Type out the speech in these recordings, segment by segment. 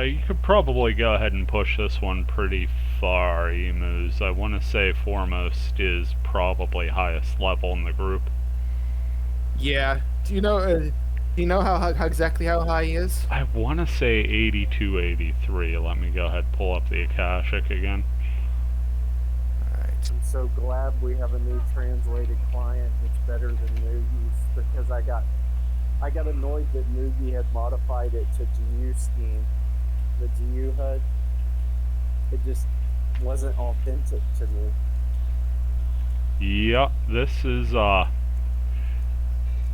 You could probably go ahead and push this one pretty far, Emuz. I want to say Foremost is probably highest level in the group. Yeah. Do you know how exactly how high he is? I want to say 82, 83. Let me go ahead and pull up the Akashic again. All right. I'm so glad we have a new translated client that's better than Noogie's, because I got annoyed that Noogie had modified it to GU scheme, the GU HUD. It just wasn't authentic to me. Yeah, this is,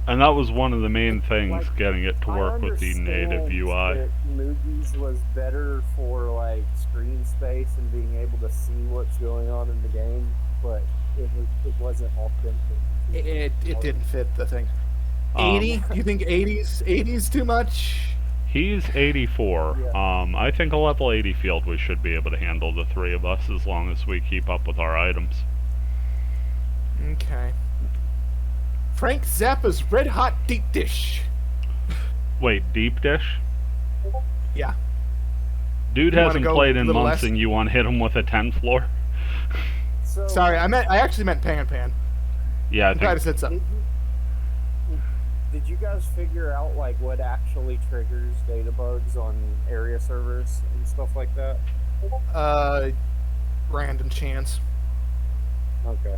and that was one of the main things, getting it to work with the native UI. That Noogie's was better for like screen space and being able to see what's going on in the game, but it wasn't authentic. It didn't fit the thing. 80? Do you think 80's too much? He's 84. Yeah. I think a level 80 field we should be able to handle, the three of us, as long as we keep up with our items. Okay. Frank Zappa's Red Hot Deep Dish. Wait, deep dish? Yeah. Dude hasn't played in months and you want to hit him with a 10 floor? So, sorry, I actually meant Pan Pan. Yeah, I think I said something. Did you guys figure out like what actually triggers data bugs on area servers and stuff like that? Random chance. Okay.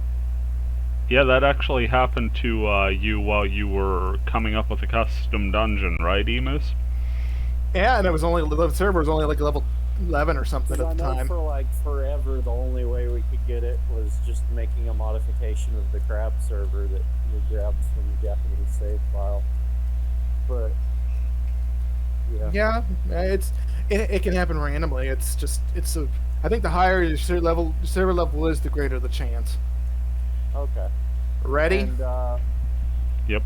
Yeah, that actually happened to you while you were coming up with a custom dungeon, right, Emuz? Yeah, and it was only the server was only like level 11 or something at the time. For like forever, the only way we could get it was just making a modification of the crab server that we grabbed from the Japanese save file. But yeah, it can happen randomly. I think the higher your server level is, the greater the chance. Okay. Ready? And yep.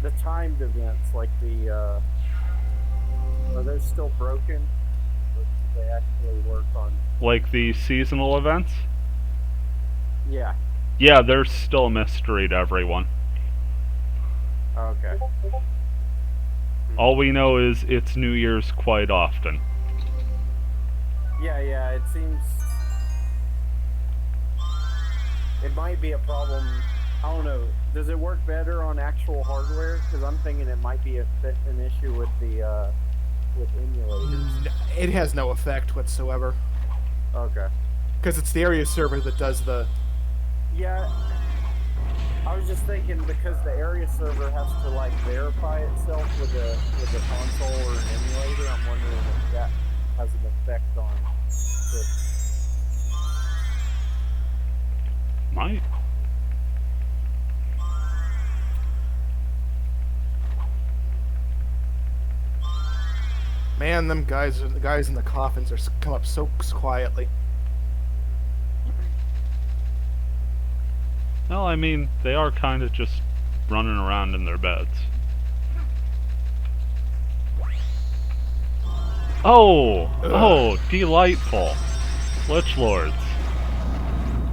The timed events, like are those still broken? Or do they actually work on? Like the seasonal events? Yeah. Yeah, there's still a mystery to everyone. Okay. All we know is it's New Year's quite often. Yeah, it seems it might be a problem. I don't know. Does it work better on actual hardware? Because I'm thinking it might be an issue with the with emulators. It has no effect whatsoever. Okay. Because it's the area server that does the. Yeah. I was just thinking, because the area server has to like verify itself with a console or an emulator. I'm wondering if that has an effect on it. Might. Man, the guys in the coffins are come up so quietly. Well, I mean, they are kind of just running around in their beds. Oh, delightful. Lich Lords.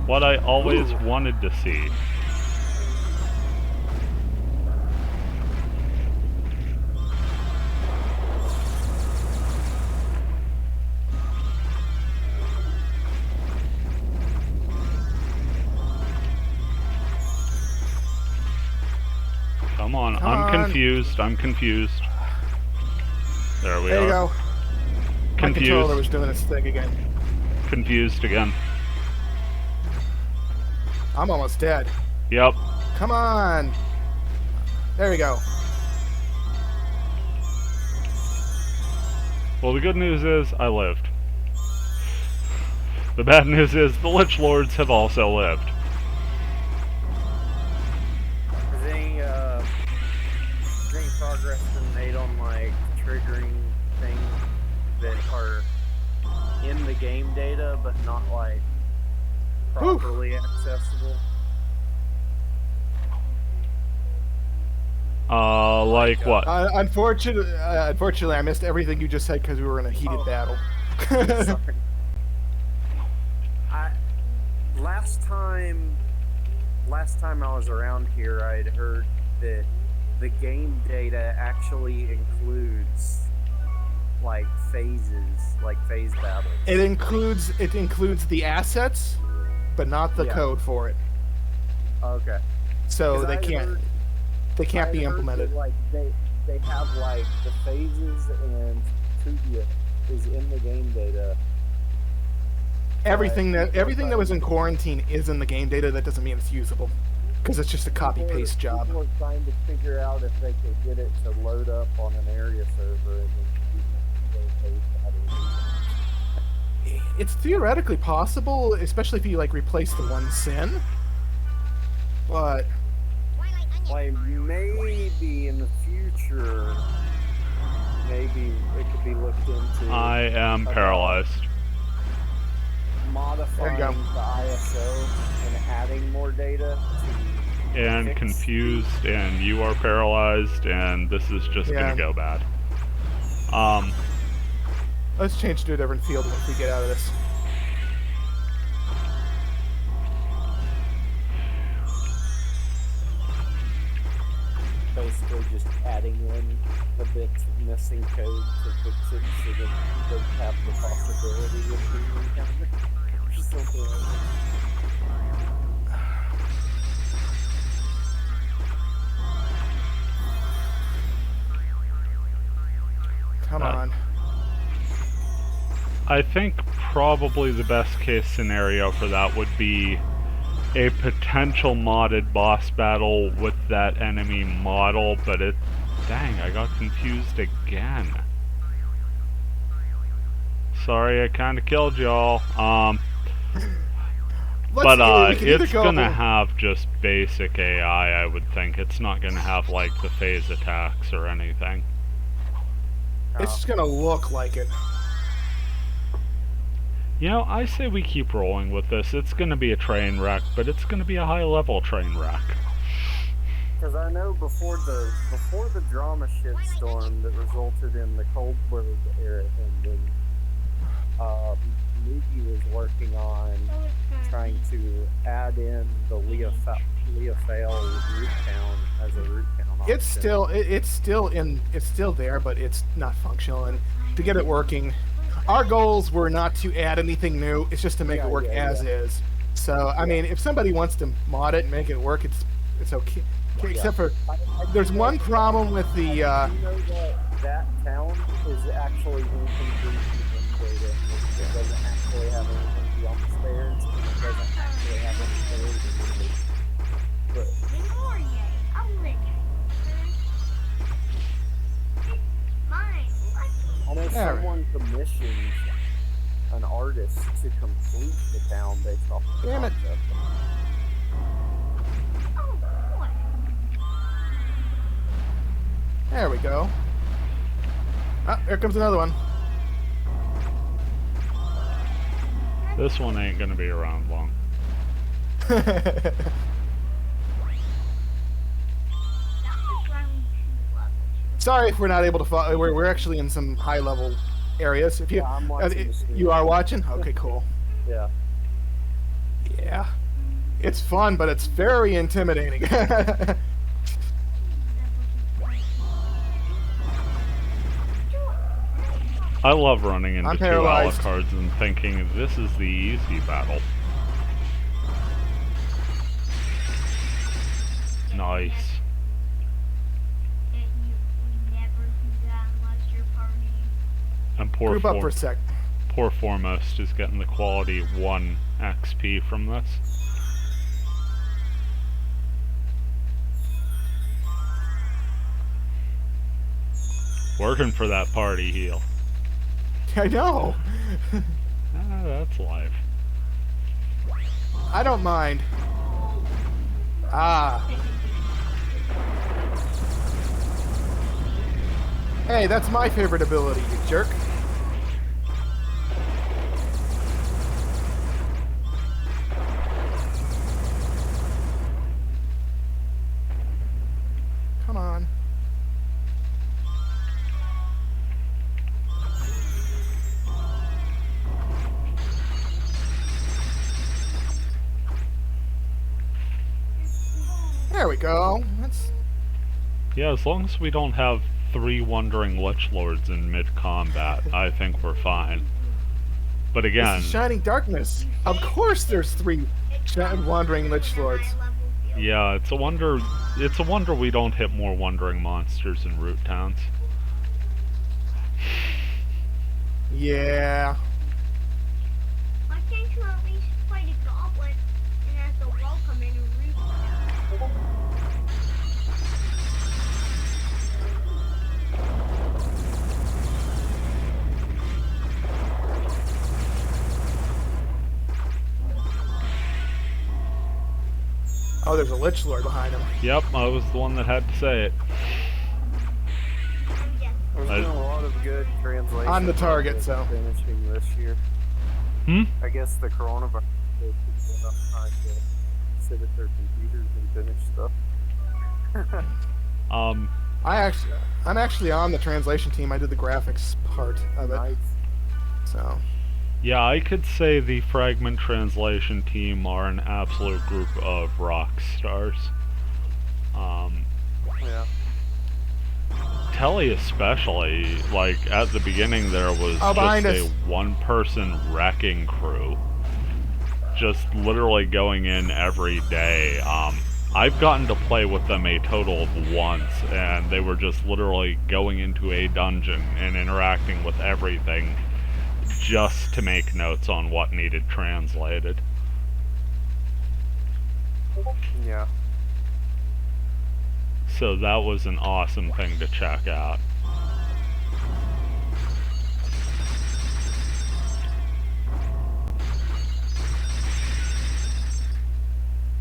What I always wanted to see. Come on, I'm confused. There we are. There you go. Confused. My controller was doing its thing again. Confused again. I'm almost dead. Yep. Come on. There we go. Well, the good news is I lived. The bad news is the Lich Lords have also lived. Has any progress been made on like triggering things that are in the game data but not like properly accessible? Like what? Unfortunately, I missed everything you just said because we were in a heated battle. Sorry. Last time I was around here, I'd heard that the game data actually includes like phases, like phase battles? It includes the assets, but not the Yeah. code for it. Okay. So 'Cause they I can't heard- be I had heard implemented. that, like they have like the phases and Tubia is in the game data. Everything people that was in trying- quarantine is in the game data. That doesn't mean it's usable, because it's just a copy paste job. People are trying to figure out if they could get it to load up on an area server and then phase battles. It's theoretically possible, especially if you like replace the one sin. But Like maybe in the future, maybe it could be looked into. I am paralyzed. Modifying There the you go. ISO and adding more data to And fix confused, and you are paralyzed, and this is just Yeah. gonna go bad. Let's change to a different field once we get out of this. basically just adding in the bits of missing code to fix it so that they have the possibility of being encountered or something like that. Come on. I think probably the best case scenario for that would be a potential modded boss battle with that enemy model, but it... Dang, I got confused again. Sorry, I kinda killed y'all. We But can either it's go- gonna have just basic AI, I would think. It's not gonna have, like, the phase attacks or anything. It's just gonna look like it. You know, I say we keep rolling with this. It's gonna be a train wreck, but it's gonna be a high-level train wreck. Because I know before the drama shitstorm that resulted in the Coldberg era ending, Moogie was working on trying to add in the Leofale root count as a root count option. It's still there, but it's not functional. And to get it working, our goals were not to add anything new. It's just to make it work as is. So I mean, if somebody wants to mod it and make it work, it's okay. Except for there's one problem with the. You know that town is actually incomplete in data. It doesn't actually have anything beyond the stairs. It doesn't actually have any stairs. But I know someone commissioned an artist to complete the town based off of the Damn it. concept. There we go. Ah, here comes another one. This one ain't gonna be around long. Sorry if we're not able to follow. We're actually in some high level areas. If you Yeah, I'm watching the stream. you are watching, okay, cool. Yeah. Yeah, it's fun, but it's very intimidating. I love running into I'm two paralyzed. Alucards and thinking this is the easy battle. Nice. And Group up for a sec. poor Foremost is getting the quality 1 XP from this. Working for that party heal. I know. Ah, that's life. I don't mind. Ah. Hey, that's my favorite ability, you jerk. Come on. There we go. That's Yeah, as long as we don't have 3 Wandering Lich Lords in mid-combat, I think we're fine. But This again, is Shining Darkness. Of course there's 3 Wandering Lich Lords. yeah, it's a wonder we don't hit more Wandering Monsters in Root Towns. Yeah. Why can't you at least play the goblin and as the welcome in a room? Oh, there's a Lich Lord behind him. Yep, I was the one that had to say it. Yes. There's been a lot of good translation. I'm the target, projects so. finishing this year. I guess the coronavirus gave people enough time to sit at their computers and finish stuff. I'm actually on the translation team. I did the graphics part of it. Nice. So. Yeah, I could say the Fragment translation team are an absolute group of rock stars. Yeah. Telly especially, like, at the beginning there was Oh, just behind a us. one-person wrecking crew. Just literally going in every day. I've gotten to play with them a total of once, and they were just literally going into a dungeon and interacting with everything just to make notes on what needed translated. Yeah. So that was an awesome thing to check out.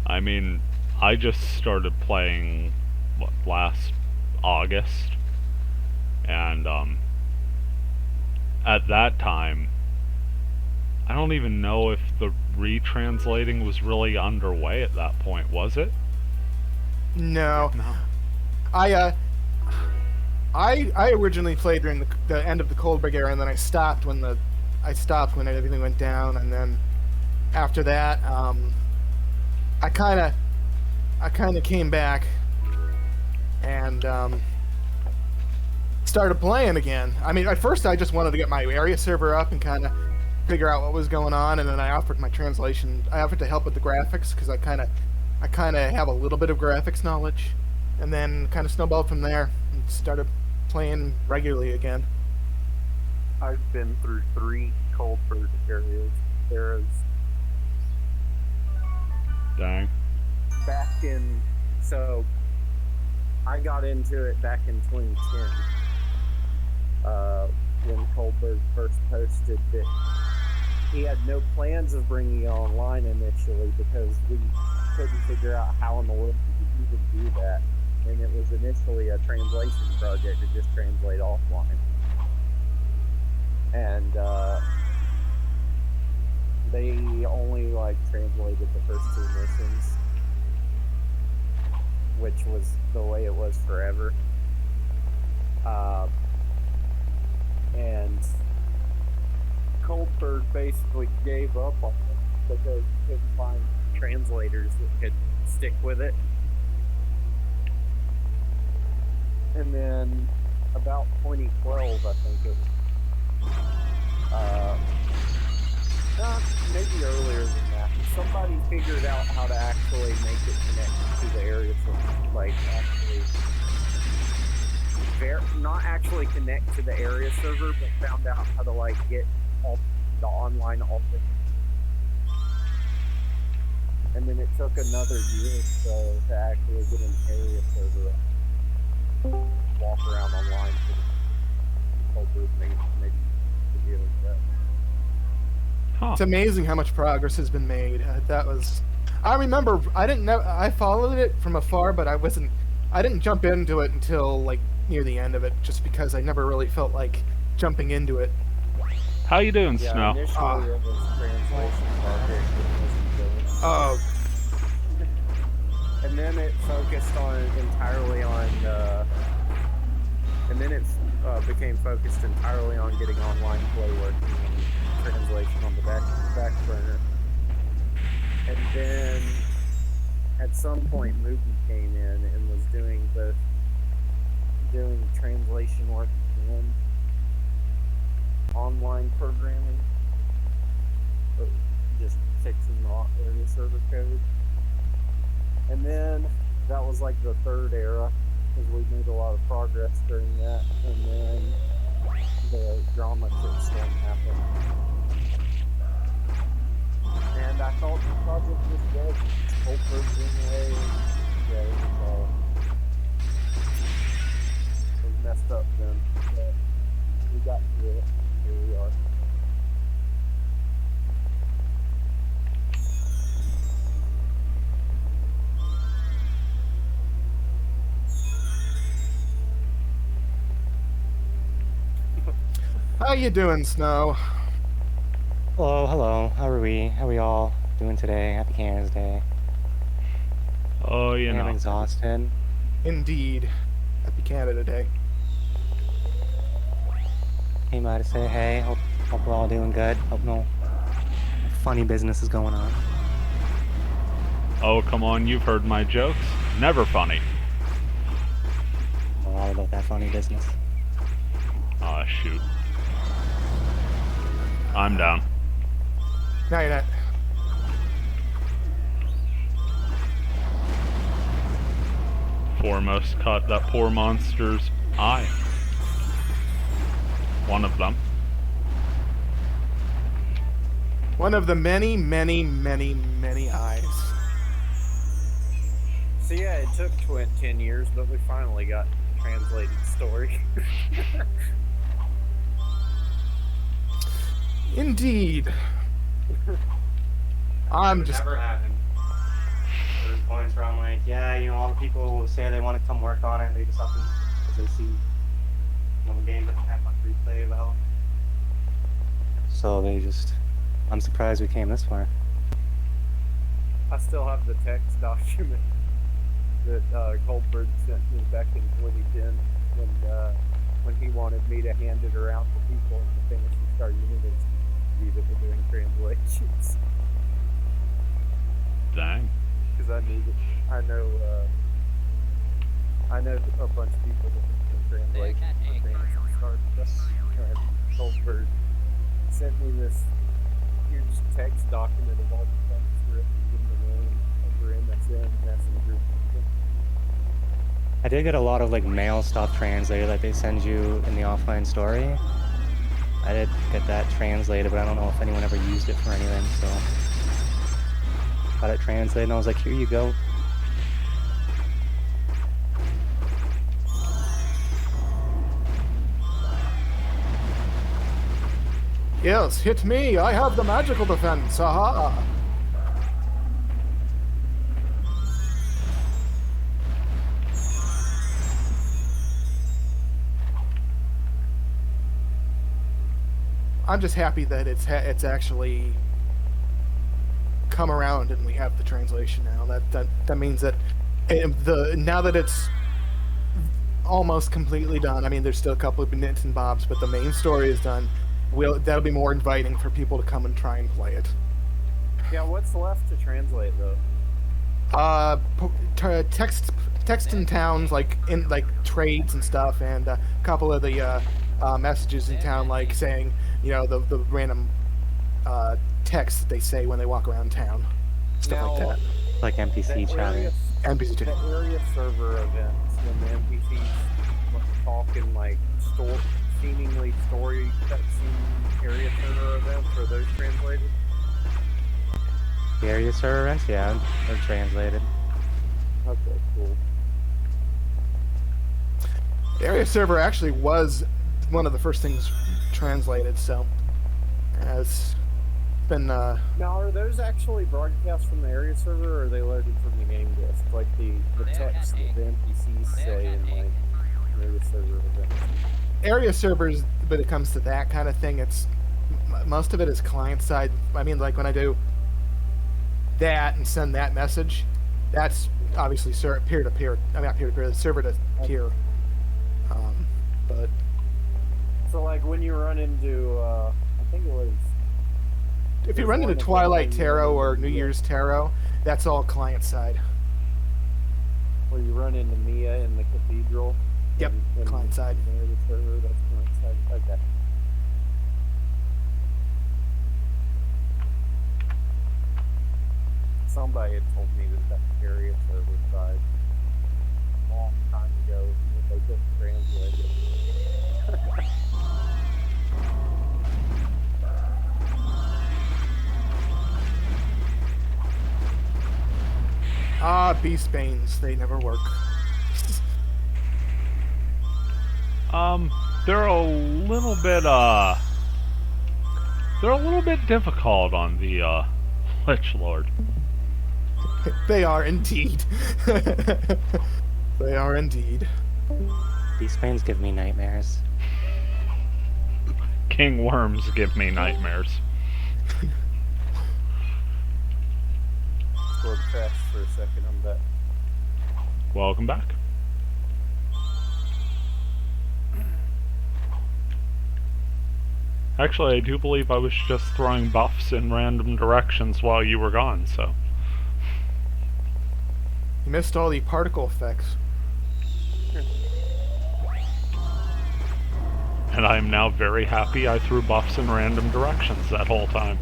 I mean, I just started playing, what, last August? And, at that time, I don't even know if the retranslating was really underway at that point, was it? No. No. I originally played during the end of the Coldberg era, and then I stopped when everything went down, and then after that, I kind of came back and started playing again. I mean, at first I just wanted to get my area server up and kind of figure out what was going on, and then I offered my translation. I offered to help with the graphics because I kind of have a little bit of graphics knowledge, and then kind of snowballed from there and started playing regularly again. I've been through 3 Coldberg eras. Dang. So I got into it back in 2010 when Coldberg first posted that he had no plans of bringing it online initially because we couldn't figure out how in the world we could even do that. And it was initially a translation project to just translate offline. And they only translated the first 2 missions, which was the way it was forever. And Coldberg basically gave up on it because he couldn't find translators that could stick with it. And then about 2012, I think it was, maybe earlier than that, somebody figured out how to actually make it connect to the area, not actually connect to the area server, but found out how to get all the online alternate. And then it took another year or so to actually get an area server up. Walk around online for the maybe to deal with that. Huh. It's amazing how much progress has been made. I remember I didn't know, I followed it from afar, but I didn't jump into it until near the end of it, just because I never really felt like jumping into it. How you doing, Yeah, Snow? initially it was translation project. Oh, And then it focused became focused entirely on getting online play working and translation on the back burner. And then at some point Moogie came in and was doing both doing translation work and online programming, or just fixing the area server code. And then that was like the third era, because we made a lot of progress during that. And then the drama shitstorm happened. And I thought the project was dead. Whole person away. Yeah, it was messed up then. But we got through it. Here we are. How you doing, Snow? Hello. How are we? How are we all doing today? Happy Canada's Day. Oh, you I'm know. exhausted. Indeed. Happy Canada Day. Came by to say hey. Hope we're all doing good. Hope no funny business is going on. Oh, come on, you've heard my jokes. Never funny. We're all about that funny business. Aw, shoot. I'm down. No, you're not. Foremost caught that poor monster's eye. One of them. One of the many, many, many, many eyes. So yeah, it took 10 years, but we finally got the translated story. Indeed. I'm just. Never happened. There's points where I'm like, yeah, you know, all the people who say they want to come work on it, they just up because they see, the game doesn't have much replay about. So they just, I'm surprised we came this far. I still have the text document that Goldberg sent me back in 2010 when he wanted me to hand it around to people in the Fantasy Star Universe that were doing translations. Dang. Because I need it. I know a bunch of people that can translate for Fantasy Star stuff. Goldberg sent me this huge text document of all the text written in the room over MSN Messenger. I did get a lot of like mail stuff translated, like they send you in the offline story. I did get that translated, but I don't know if anyone ever used it for anything, so got it translated and I was like, here you go. Yes, hit me. I have the magical defense. Aha. I'm just happy that it's actually come around and we have the translation now. That means that now that it's almost completely done. I mean, there's still a couple of nits and bobs, but the main story is done. That'll be more inviting for people to come and try and play it. Yeah, what's left to translate though? Text in towns like trades and stuff, and a couple of the messages in town, like saying, you know, the random text that they say when they walk around town, stuff like that. Like NPC chatting. NPC chat. The area server events when the NPCs talk in like seemingly story cutscene area server events, are those translated? The area server events, yeah, they're translated. Okay, cool. The area server actually was one of the first things translated, so it's been Now, are those actually broadcast from the area server, or are they loaded from the game disk? Like the text that the NPCs say in like area server events? area servers, when it comes to that kind of thing, it's most of it is client side. I mean, like when I do that and send that message, that's obviously peer to peer. I mean, not peer to peer, server to peer. But so, like when you run into, I think it was. If you run into Twilight Tarot or New Year's Tarot, that's all client side. Where you run into Mia in the cathedral. Yep, client side. Near the server, that's client side. Okay. Somebody had told me that area server side a long time ago, and they couldn't translate it. Beast Banes, they never work. They're a little bit difficult on the Lich Lord. They are indeed. They are indeed. These pains give me nightmares. King Worms give me nightmares. Discord crashed for a second, I'm back. Welcome back. Actually, I do believe I was just throwing buffs in random directions while you were gone, so... You missed all the particle effects. And I am now very happy I threw buffs in random directions that whole time.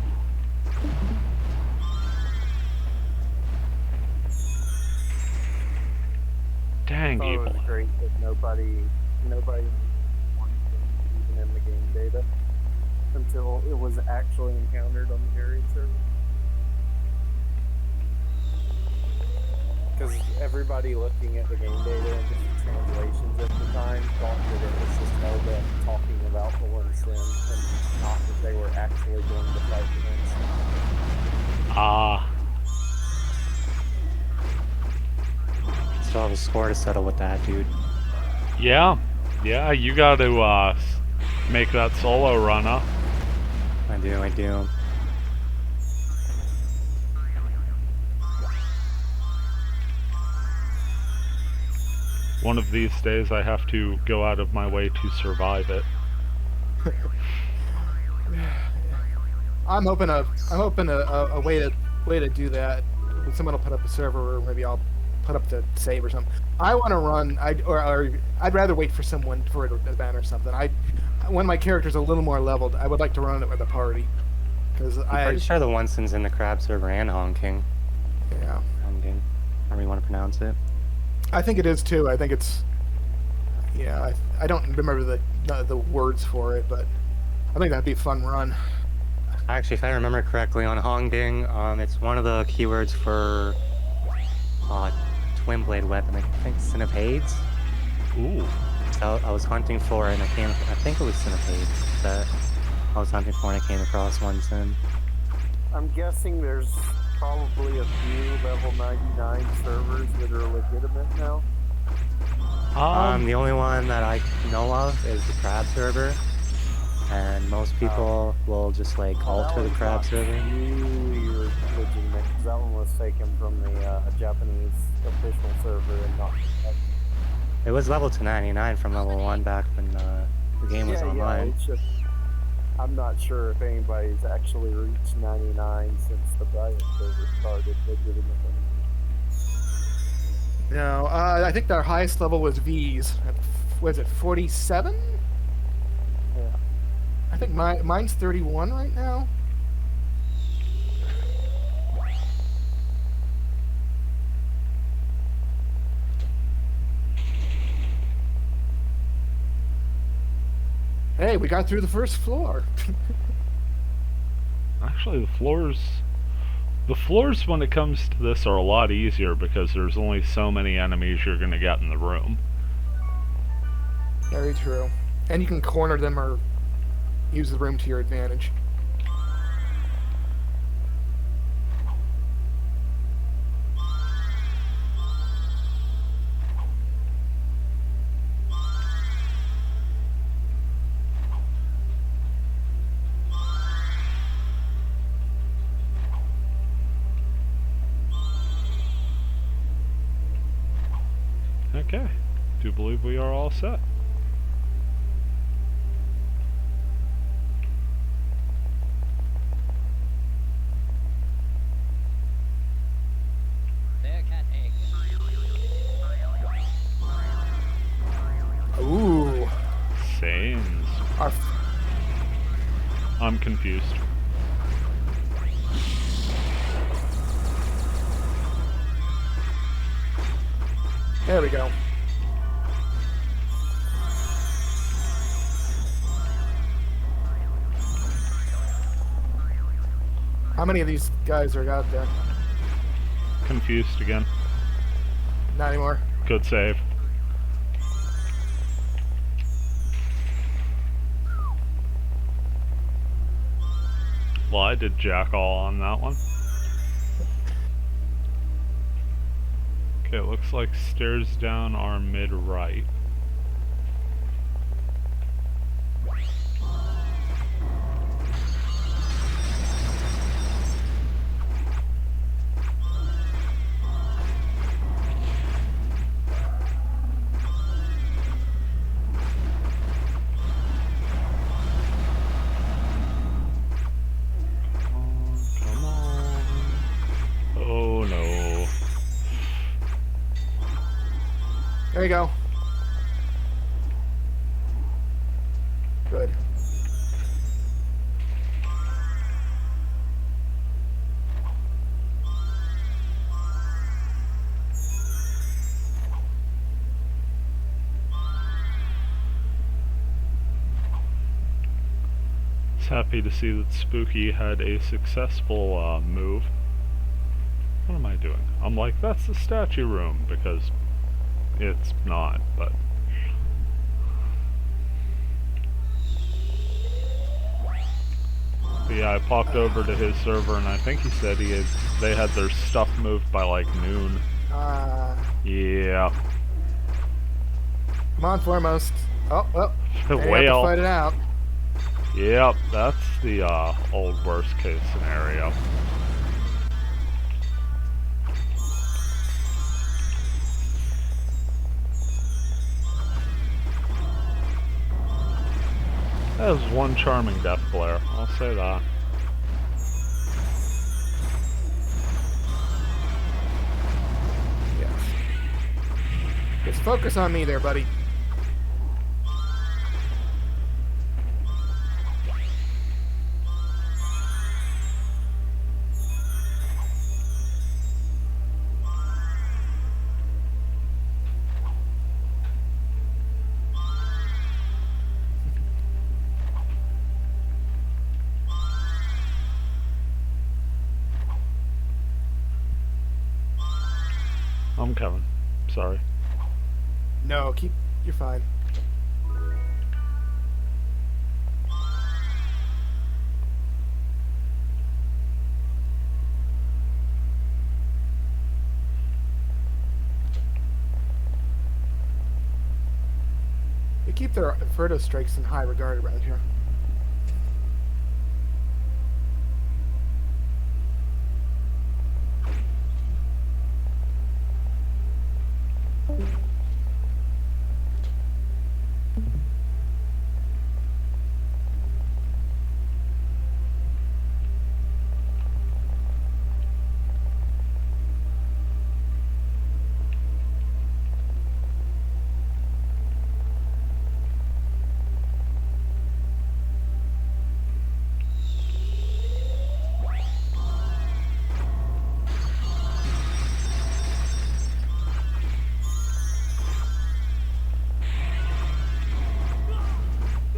Dang, I thought evil. it was great that nobody knew one thing even in the game data until it was actually encountered on the area server. Because everybody looking at the game data and different translations at the time thought that it was just Helga talking about the Winston and not that they were actually going to fight the Winston. Ah. Still have a score to settle with that, dude. Yeah, you gotta make that solo run up. I do. One of these days I have to go out of my way to survive it. I'm hoping a way to do that. Someone will put up a server, or maybe I'll put up the save or something. I want to run. I'd rather wait for someone for an event or something. When my character's a little more leveled, I would like to run it with a party. Because I'm pretty sure the Winston's in the crab server and Honking. Yeah. Honking, however you want to pronounce it. I think it is too. I think it's. Yeah, I don't remember the words for it, but I think that'd be a fun run. Actually, if I remember correctly, on Honking, it's one of the keywords for twin blade weapon. I think Cinepades. Ooh. So I was hunting for it, and I think it was Cinepades that I was hunting for, and I came across Winston. I'm guessing there's probably a few level 99 servers that are legitimate now. The only one that I know of is the crab server, and most people will just like alter the crab server. Really legitimate, 'cause that one was taken from the Japanese official server and not. It was level to 99 from level 1 back when the game was online. Yeah, it's just, I'm not sure if anybody's actually reached 99 since the private server started legitimately. No, I think our highest level was V's. Was it 47? Yeah. I think mine's 31 right now. Hey, we got through the first floor. Actually, the floors when it comes to this are a lot easier because there's only so many enemies you're going to get in the room. Very true. And you can corner them or use the room to your advantage. Okay, do believe we are all set. confused. There we go. How many of these guys are out there? Confused again. Not anymore. Good save. Well, I did jack all on that one. Okay, it looks like stairs down are mid-right. Come on. Oh no. There you go. Good. It's happy to see that Spooky had a successful move. What am I doing? I'm like, that's the statue room, because it's not, but... But yeah, I popped over to his server, and I think he said they had their stuff moved by like noon. Yeah. Come on, Foremost. Oh, well. The They have to whale. fight it out. Yep, that's the old worst case scenario. That was one charming death glare, I'll say that. Yes. Just focus on me there, buddy. I'm coming. Sorry. No, you're fine. They keep their Inferno strikes in high regard around here.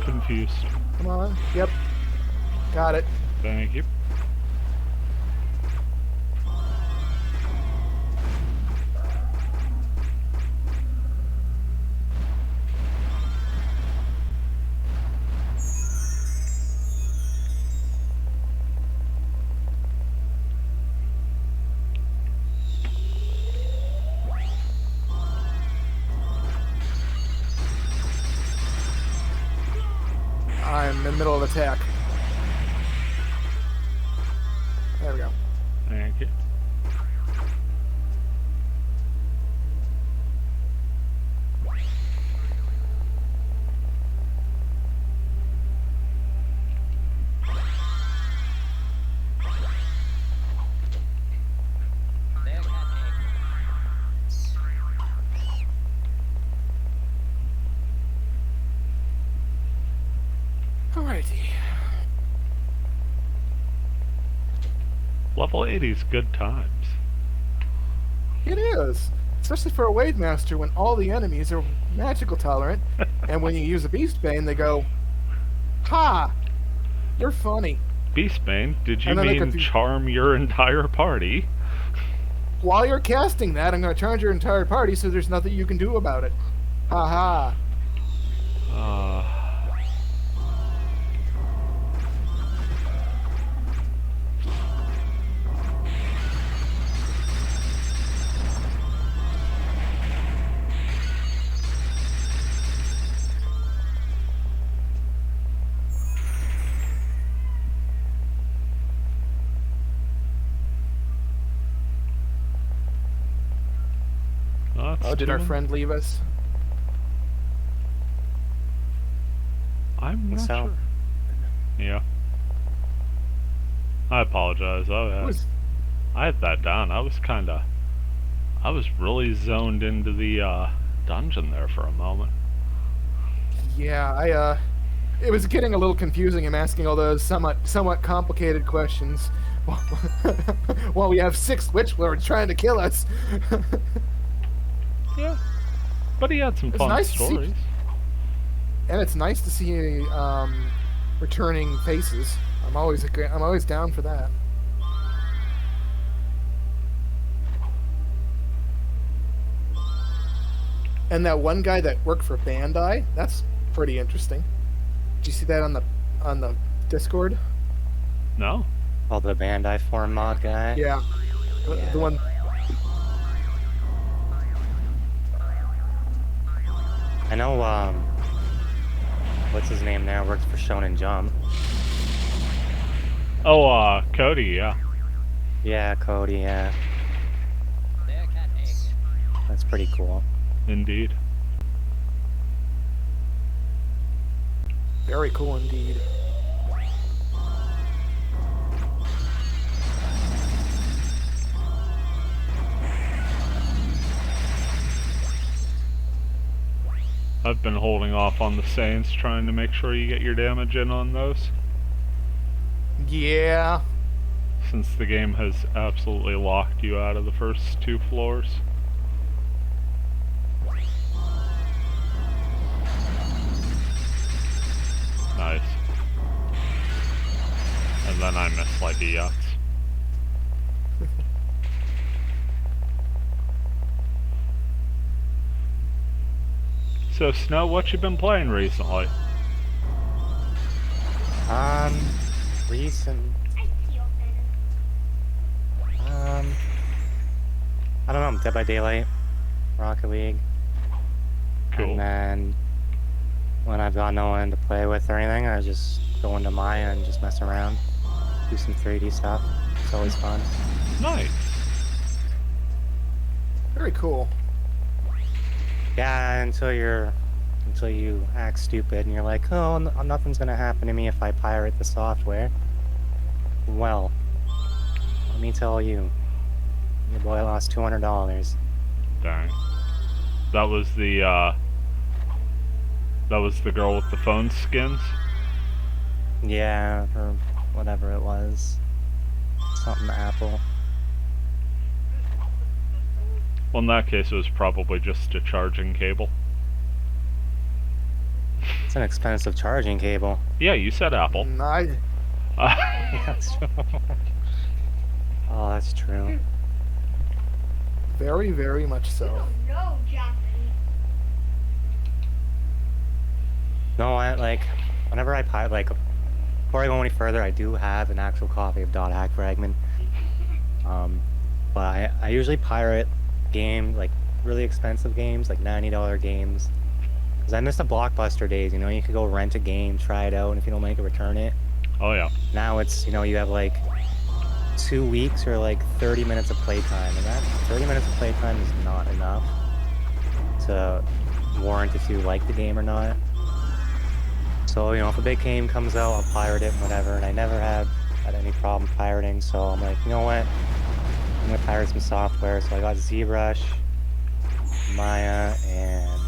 Confused. Come on. Yep. Got it. Thank you. I'm in the middle of attack. There we go. Thank you. Alrighty. Level 80's good times. It is. Especially for a Wave Master when all the enemies are magical tolerant, and when you use a Beast Bane, they go, "Ha! You're funny." Beastbane, did you And then they mean confuse- charm your entire party? While you're casting that, I'm going to charge your entire party, so there's nothing you can do about it. Ha ha. That's Oh, did our doing- friend leave us? I'm not So- sure. Yeah. I apologize. Who's- I had that down. I was really zoned into the dungeon there for a moment. Yeah, it was getting a little confusing. I'm asking all those somewhat complicated questions while we have 6 Witch Lords trying to kill us. Yeah. But he had some It's fun nice to see- stories. And it's nice to see returning faces. I'm always down for that. And that one guy that worked for Bandai, that's pretty interesting. Did you see that on the Discord? No? Oh, the Bandai Forum mod guy. Yeah. The one. I know, what's his name there? Works for Shonen Jump. Oh, Cody, yeah. Yeah, Cody, yeah. That's pretty cool. Indeed. Very cool indeed. I've been holding off on the Saints, trying to make sure you get your damage in on those, Yeah. since the game has absolutely locked you out of the first 2 floors. Nice. And then I miss like a yachts. So Snow, what you been playing recently? Recent, I feel better. I don't know, Dead by Daylight, Rocket League, Cool. and then when I've got no one to play with or anything, I just go into Maya and just mess around, do some 3D stuff. It's always fun. Nice. Very cool. Yeah, until you act stupid and you're like, oh, nothing's gonna happen to me if I pirate the software. Well, let me tell you, your boy lost $200. Dang. That was the girl with the phone skins? Yeah, or whatever it was. Something Apple. Well, in that case, it was probably just a charging cable. It's an expensive charging cable. Yeah, you said Apple. That's true. Oh, that's true. Very, very much so. No, Jackson. No, whenever I pirate, before I go any further, I do have an actual copy of .hack fragment. But I usually pirate games, really expensive games, like $90 games. Because I miss the Blockbuster days, you could go rent a game, try it out, and if you don't like it, return it. Oh, yeah. Now it's, you have 2 weeks or 30 minutes of playtime, and that 30 minutes of playtime is not enough to warrant if you like the game or not. So, if a big game comes out, I'll pirate it, whatever, and I never had any problem pirating, so I'm like, you know what? I'm gonna pirate some software, so I got ZBrush, Maya, and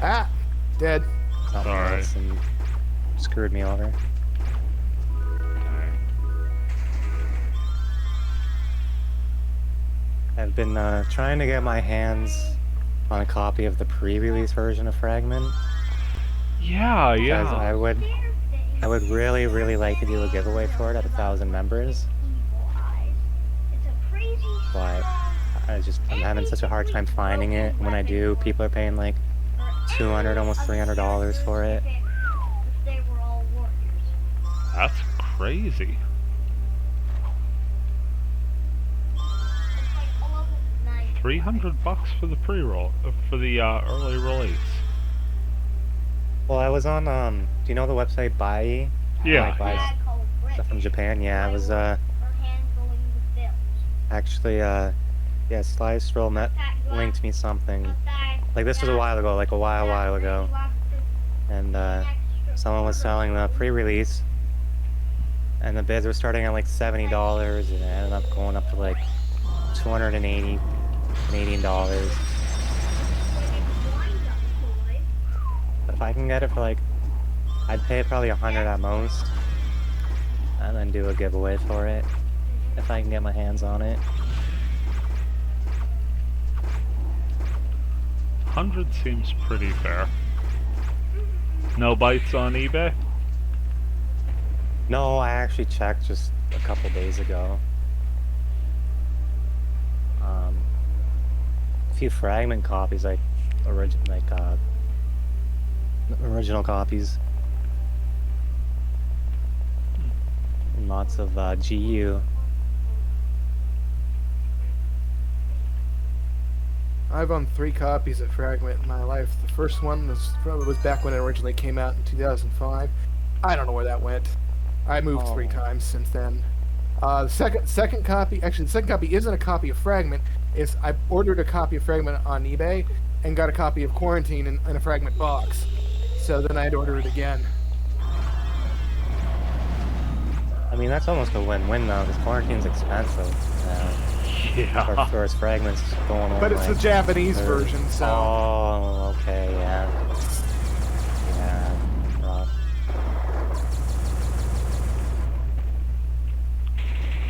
Ah, dead. something Alright. else, and screwed me over. Dang. I've been trying to get my hands on a copy of the pre-release version of Fragment. Yeah, Because yeah. I would really, really like to do a giveaway for it at 1,000 members. But I'm having such a hard time finding it. And when I do, people are paying like $200, almost $300 for it. That's crazy. $300 for the pre-roll, for the early release. Well, I was on, do you know the website Buy? Yeah, Like buy yeah. stuff from Japan? Yeah, I was, actually, yeah, Sly Stroll linked me something. Like, this was a while ago, like a while ago. And, someone was selling the pre-release. And the bids were starting at like $70, and it ended up going up to like $280 Canadian dollars. But if I can get it for like, I'd pay probably $100 at most, and then do a giveaway for it, if I can get my hands on it. 100 seems pretty fair. No bites on eBay? No, I actually checked just a couple days ago. A few fragment copies, like original copies. And lots of GU. I've owned 3 copies of Fragment in my life. The first one was back when it originally came out in 2005. I don't know where that went. I moved 3 times since then. The second copy isn't a copy of Fragment. I ordered a copy of Fragment on eBay and got a copy of Quarantine in a Fragment box. So then I had to order it again. I mean, that's almost a win-win though, because Quarantine's expensive. Yeah. For its fragments going on. But it's the Japanese version, so. Oh, okay, yeah. Yeah, rough.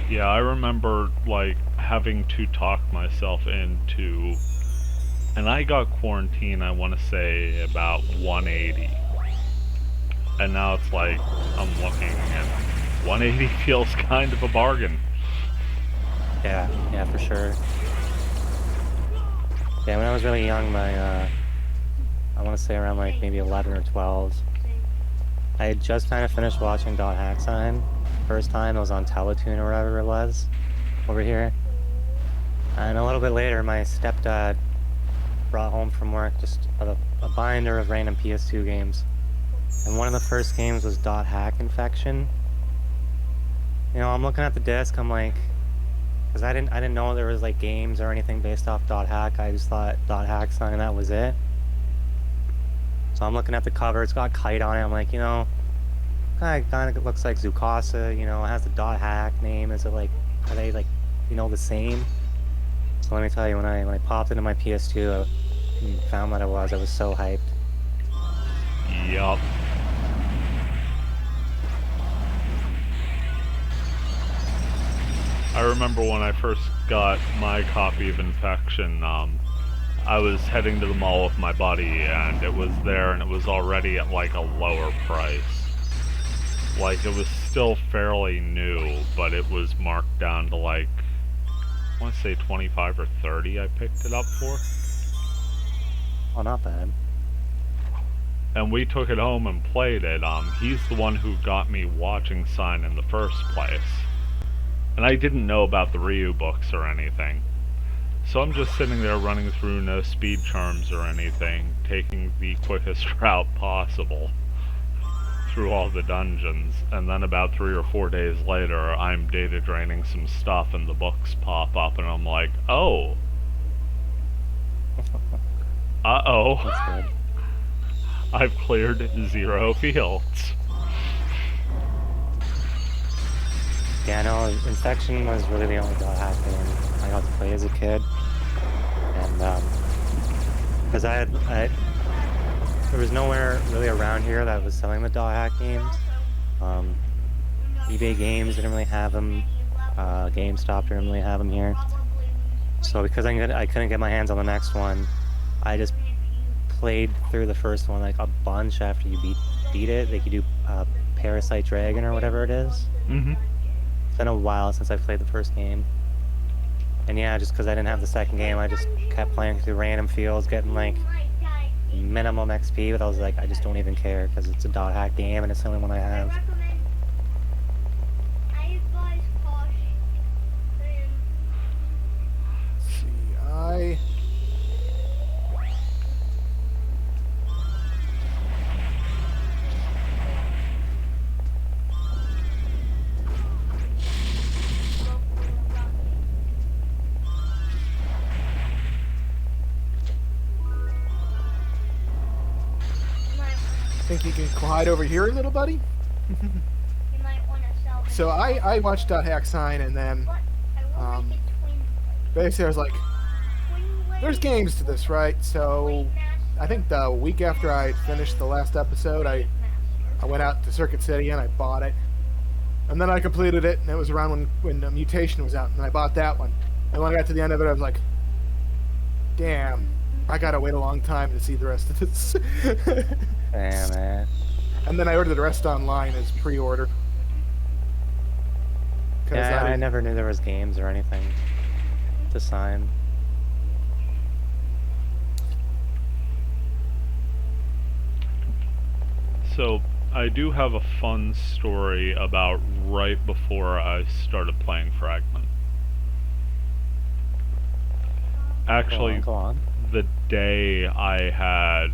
Yeah, I remember, like, having to talk myself into... And I got Quarantine, I want to say, about 180. And now it's like, I'm looking and 180 feels kind of a bargain. Yeah, for sure. Yeah, when I was really young, I want to say around like maybe 11 or 12, I had just kind of finished watching Dot Hack Sign. First time it was on Teletoon or whatever it was over here. And a little bit later, my stepdad brought home from work just a binder of random PS2 games. And one of the first games was Dot Hack Infection. You know, I'm looking at the disc, I'm like, because I didn't know there was like games or anything based off Dot Hack. I just thought Dot Hack Sign and that was it. So I'm looking at the cover, it's got Kite on it, I'm like, you know, kind of looks like Zukasa, you know, it has the Dot Hack name. Is it like, are they like, you know, the same? So let me tell you, when I popped into my PS2 and found what it was, I was so hyped. Yup. I remember when I first got my copy of Infection, I was heading to the mall with my buddy, and it was there, and it was already at like a lower price. Like, it was still fairly new, but it was marked down to like, I want to say 25 or 30 I picked it up for. Oh, not bad. And we took it home and played it. He's the one who got me watching Sign in the first place. And I didn't know about the Ryu books or anything. So I'm just sitting there running through, no speed charms or anything, taking the quickest route possible through all the dungeons. And then about 3 or 4 days later, I'm data draining some stuff and the books pop up and I'm like, oh. Uh-oh. That's good. I've cleared 0 fields. Yeah, no, Infection was really the only Dot Hack game I got to play as a kid. And, because there was nowhere really around here that was selling the Dot Hack games. eBay Games didn't really have them. GameStop didn't really have them here. So because I couldn't get my hands on the next one, I just played through the first one like a bunch after you beat it. Like you do Parasite Dragon or whatever it is. Mm-hmm. It's been a while since I played the first game. And yeah, just because I didn't have the second game, I just kept playing through random fields, getting like minimum XP, but I was like, I just don't even care because it's a dot hack game and it's the only one I have. Let's see, I think you can glide over here, little buddy. So I watched Hack Sign, and then basically I was like, there's games to this, right? So I think the week after I finished the last episode, I went out to Circuit City and I bought it. And then I completed it, and it was around when Mutation was out, and I bought that one. And when I got to the end of it, I was like, damn, I gotta wait a long time to see the rest of this. Damn, man. And then I ordered the rest online as pre-order. Yeah, I never knew there was games or anything to sign. So, I do have a fun story about right before I started playing Fragment. Actually, Go on. the day I had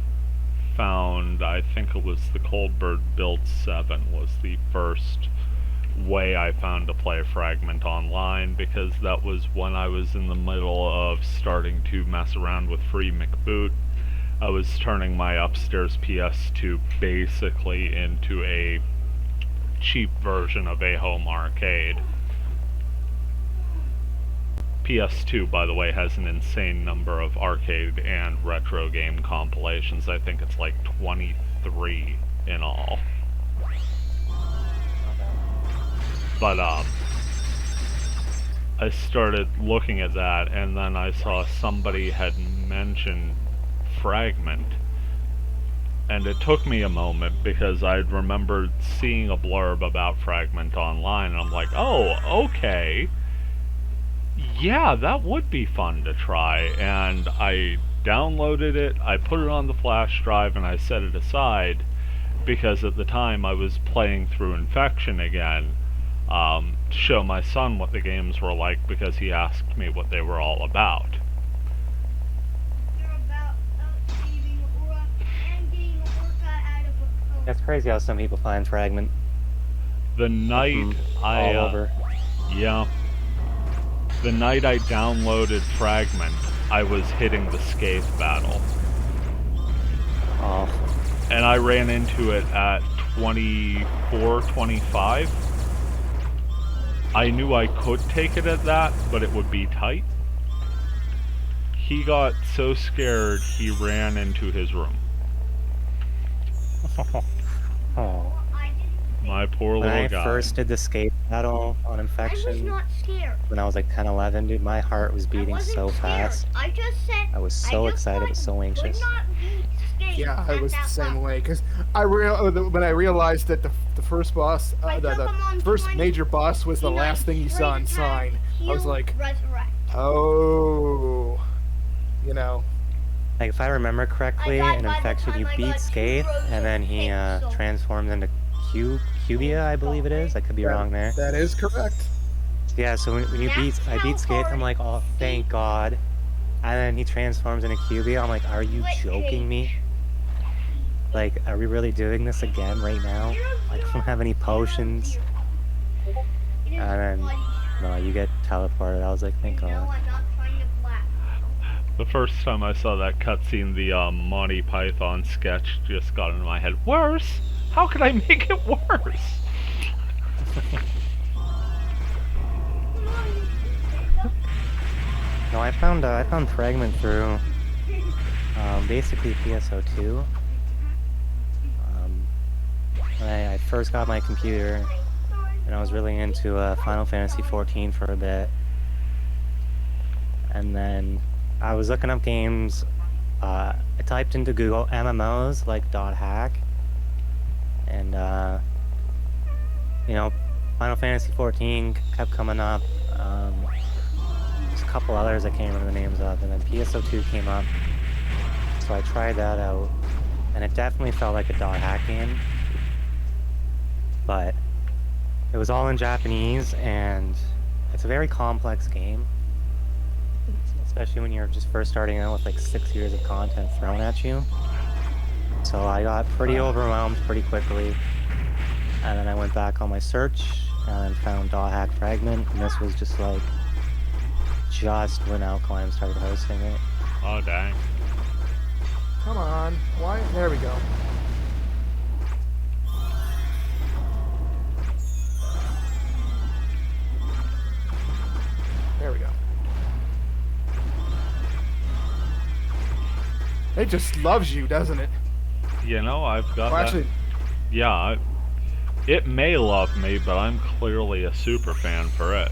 found, I think it was the Coldbird Build 7 was the first way I found to play Fragment online, because that was when I was in the middle of starting to mess around with Free McBoot. I was turning my upstairs PS2 basically into a cheap version of a home arcade. PS2, by the way, has an insane number of arcade and retro game compilations. I think it's like 23 in all. But, I started looking at that, and then I saw somebody had mentioned Fragment. And it took me a moment, because I'd remembered seeing a blurb about Fragment online, and I'm like, oh, okay. Yeah, that would be fun to try. And I downloaded it, I put it on the flash drive, and I set it aside, because at the time I was playing through Infection again, to show my son what the games were like, because he asked me what they were all about. That's crazy how some people find Fragment. The night I... all over. Yeah. The night I downloaded Fragment, I was hitting the Scathe battle. Oh. And I ran into it at 24, 25. I knew I could take it at that, but it would be tight. He got so scared, he ran into his room. Oh. My poor When little I guy. first did the skate battle on Infection, when I was like 10, 11, dude, my heart was beating so fast. I just said I was so excited but so anxious. Yeah, I was the same way, because when I realized that the first boss, the first major boss was the last thing you saw in Sign, I was like, oh, you know. Like, if I remember correctly, in Infection you beat Scathe, and then he transforms into Cubia, I believe it is. I could be wrong there. That is correct. Yeah, so when I beat Scathe, I'm like, oh, thank God. And then he transforms into Cubia. I'm like, are you joking me? Like, are we really doing this again right now? I don't have any potions. And then, no, you get teleported. I was like, thank God. The first time I saw that cutscene, the Monty Python sketch just got into my head. Worse? How could I make it worse? No, I found Fragment through basically PSO2. When I first got my computer, and I was really into Final Fantasy XIV for a bit. And then I was looking up games. I typed into Google MMOs like .hack, and you know, Final Fantasy 14 kept coming up. There's a couple others I can't remember the names of, and then PSO2 came up. So I tried that out, and it definitely felt like a .hack game, but it was all in Japanese, and it's a very complex game, especially when you're just first starting out with like 6 years of content thrown at you. So I got pretty overwhelmed pretty quickly, and then I went back on my search and found .hack fragment, and this was just like just when Alkaline started hosting it. Oh, dang. Come on. Why? There we go. There we go. It just loves you, doesn't it? You know, I've got Well, that. actually, Yeah, it may love me, but I'm clearly a super fan for it.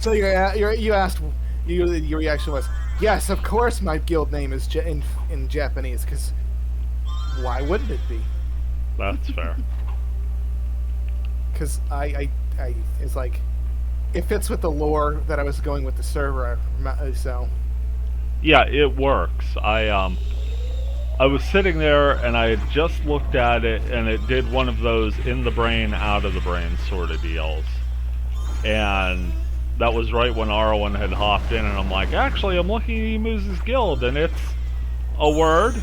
so you asked, your reaction was, yes, of course my guild name is in Japanese, because why wouldn't it be? That's fair. Because it's like, it fits with the lore that I was going with the server, so. Yeah, it works. I was sitting there and I had just looked at it and it did one of those in the brain, out of the brain sort of deals. And that was right when Arwen had hopped in and I'm like, actually, I'm looking at Emuz's guild and it's a word.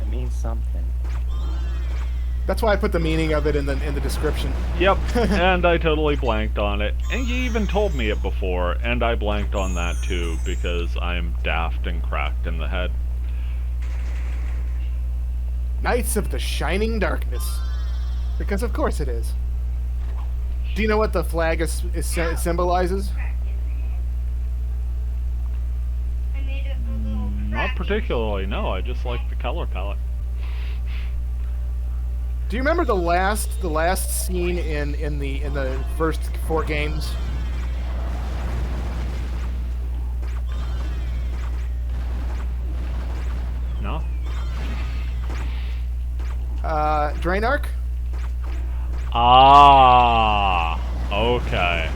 It means something. That's why I put the meaning of it in the description. Yep, and I totally blanked on it. And you even told me it before, and I blanked on that too, because I'm daft and cracked in the head. Knights of the Shining Darkness. Because of course it is. Do you know what the flag symbolizes? I made it a little Not cracky. particularly, no, I just like the color palette. Do you remember the last scene in the first 4 games? No? Draenarch? Ah, okay.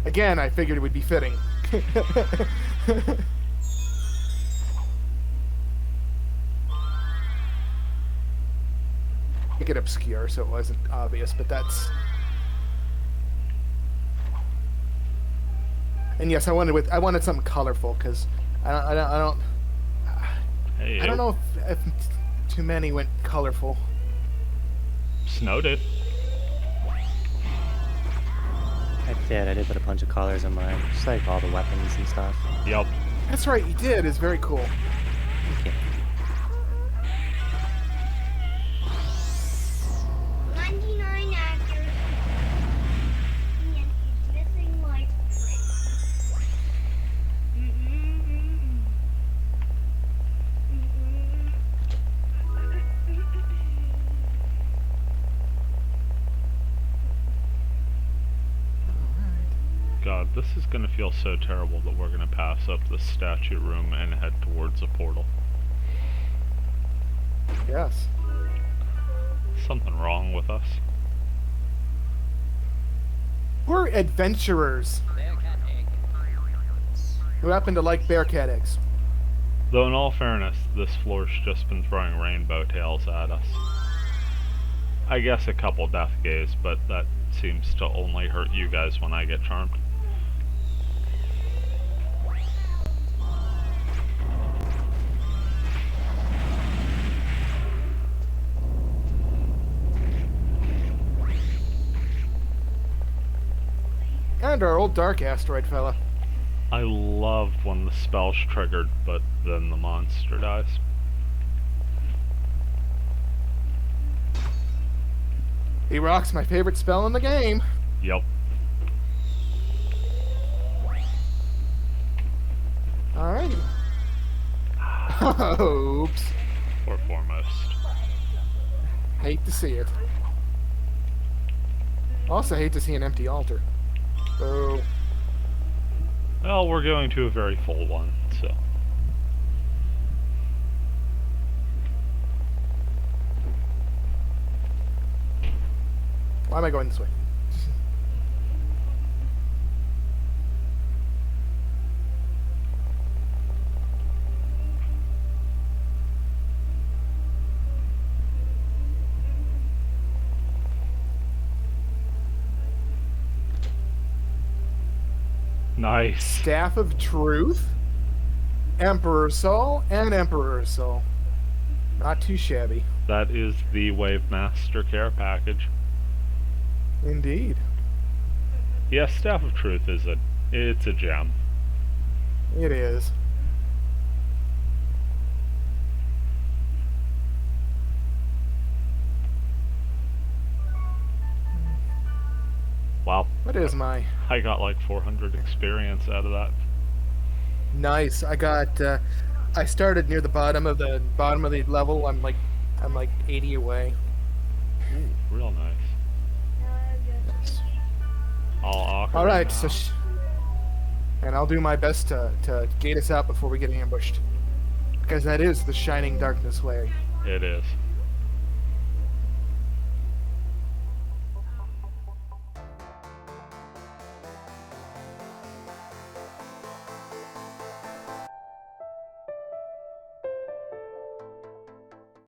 Again, I figured it would be fitting. Make it obscure so it wasn't obvious, but that's. And yes, I wanted something colorful because I don't Hey, know if too many went colorful. snowed it. I did put a bunch of colors in mine, just like all the weapons and stuff. Yep. That's right, you did. It's very cool. Thank you. 99 accuracy. And he's missing like 3. God, this is gonna feel so terrible that we're gonna pass up the statue room and head towards a portal. Yes. Something wrong with us. We're adventurers who happen to like bearcat eggs. Though in all fairness, this floor's just been throwing rainbow tails at us. I guess a couple death gaze, but that seems to only hurt you guys when I get charmed. And our old dark asteroid fella. I love when the spell's triggered, but then the monster dies. He rocks, my favorite spell in the game. Yep. Alrighty. Oops. for Foremost. Hate to see it. Also hate to see an empty altar. Oh, Well, we're going to a very full one, so. why am I going this way? Nice. Staff of Truth, Emperor's Soul, and Emperor's Soul. Not too shabby. That is the Wave Master care package. Indeed. Yes, Staff of Truth is it's a gem. It is. Wow. What is my... I got like 400 experience out of that. Nice. I got... I started near the bottom of the level. I'm like 80 away. Ooh, real nice. All Alright, now. so... and I'll do my best to gate us out before we get ambushed. Because that is the Shining Darkness way. It is.